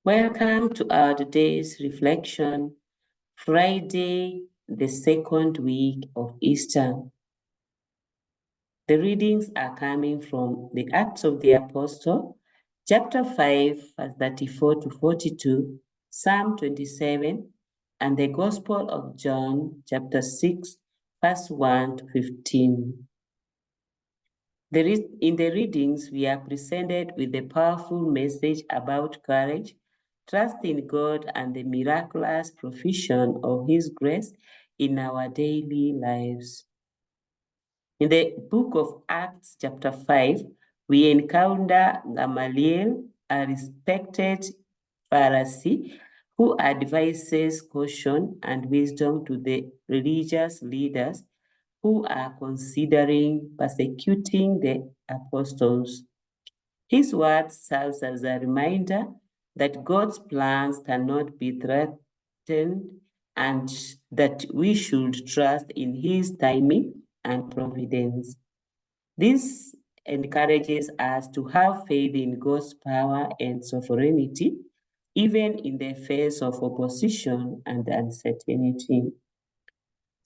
Welcome to our today's reflection, Friday, the second week of Easter. The readings are coming from the Acts of the Apostle, chapter 5, verse 34 to 42, Psalm 27, and the Gospel of John, chapter 6, verse 1 to 15. In the readings, we are presented with a powerful message about courage, trust in God, and the miraculous provision of His grace in our daily lives. In the book of Acts, chapter 5, we encounter Gamaliel, a respected Pharisee who advises caution and wisdom to the religious leaders who are considering persecuting the apostles. His word serves as a reminder that God's plans cannot be threatened and that we should trust in His timing and providence. This encourages us to have faith in God's power and sovereignty, even in the face of opposition and uncertainty.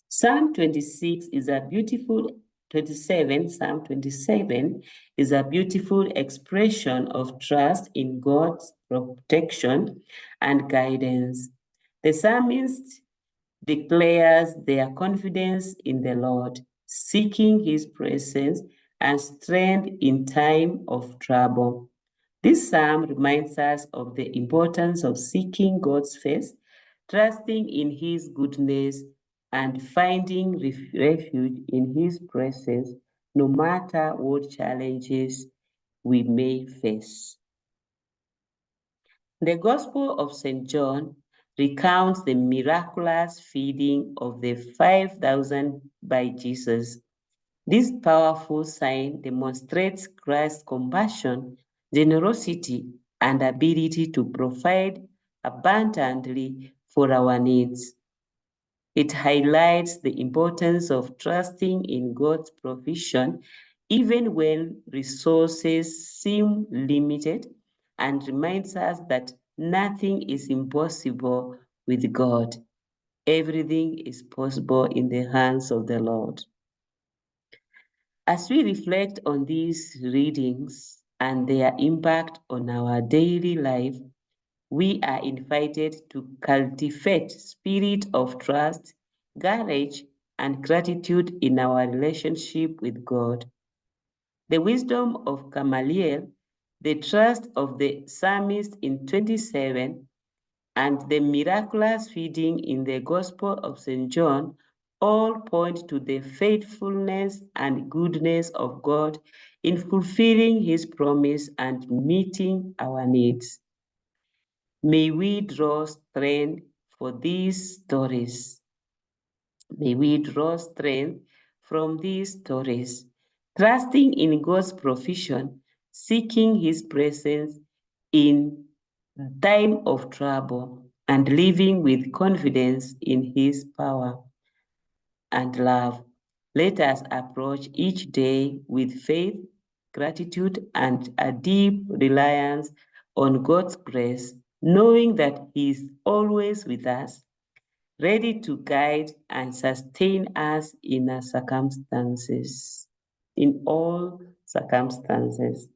Psalm 26 is a beautiful 27, Psalm 27 is a beautiful expression of trust in God's protection and guidance. The psalmist declares their confidence in the Lord, seeking His presence and strength in time of trouble. This psalm reminds us of the importance of seeking God's face, trusting in His goodness, and finding refuge in His presence, no matter what challenges we may face. The Gospel of St. John recounts the miraculous feeding of the 5,000 by Jesus. This powerful sign demonstrates Christ's compassion, generosity, and ability to provide abundantly for our needs. It highlights the importance of trusting in God's provision even when resources seem limited, and reminds us that nothing is impossible with God. Everything is possible in the hands of the Lord. As we reflect on these readings and their impact on our daily life, we are invited to cultivate spirit of trust, courage, and gratitude in our relationship with God. The wisdom of Gamaliel, the trust of the psalmist in 27, and the miraculous feeding in the Gospel of St. John all point to the faithfulness and goodness of God in fulfilling His promise and meeting our needs. May we draw strength for these stories. May we draw strength from these stories, trusting in God's provision, seeking His presence in time of trouble, and living with confidence in His power and love. Let us approach each day with faith, gratitude, and a deep reliance on God's grace, knowing that He is always with us, ready to guide and sustain us in all circumstances,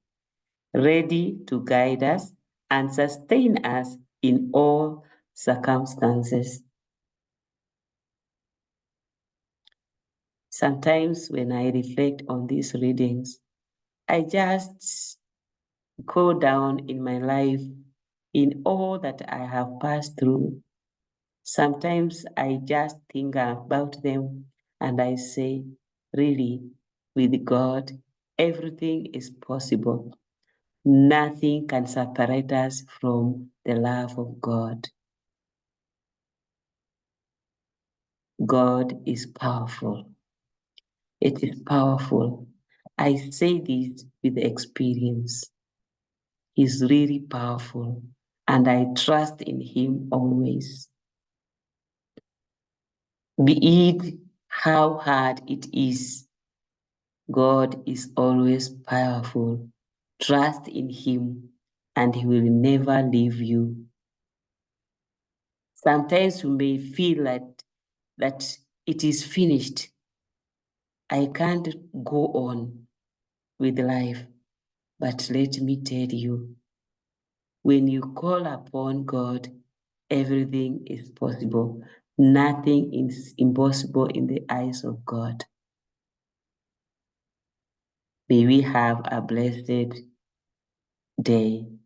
ready to guide us and sustain us in all circumstances. Sometimes when I reflect on these readings, I just go down in my life in all that I have passed through. Sometimes I just think about them and I say, really, with God, everything is possible. Nothing can separate us from the love of God. God is powerful. It is powerful. I say this with experience. He's really powerful, and I trust in Him always. Be it how hard it is, God is always powerful. Trust in Him, and He will never leave you Sometimes we may feel that it is finished. I can't go on with life. But let me tell you, when you call upon God, everything is possible. Nothing is impossible in the eyes of God. May we have a blessed day.